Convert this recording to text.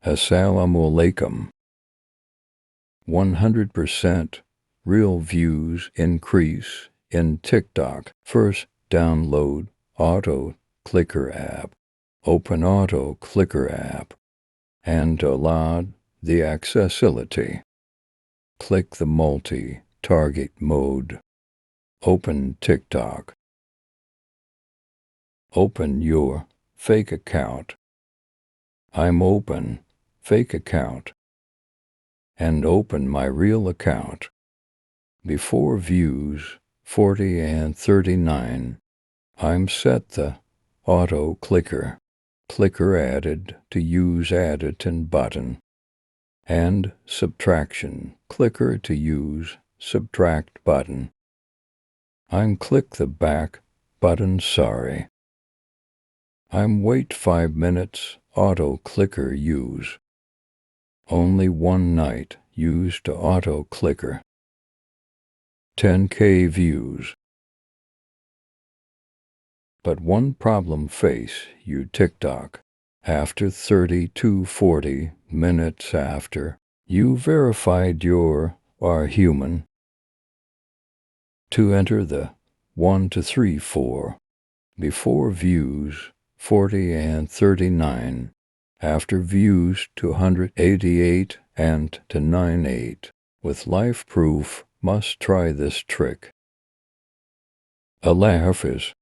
Assalamualaikum. 100% real views increase in TikTok. First, download Auto Clicker app. Open Auto Clicker app and allow the accessibility. Click the multi-target mode. Open TikTok. Open your fake account. I'm open fake account and open my real account. Before views 40 and 39, I'm set the auto clicker added to use added in button and subtraction clicker to use subtract button. I'm click the back button sorry. I'm wait 5 minutes auto clicker use. Only one night used to auto clicker. 10K views. But one problem face you TikTok. After 30 to 40 minutes after you verified you are human, to enter the 1 to 3 4 before views 40 and 39, after views 288 and to 98, with life proof must try this trick. Allah Hafiz.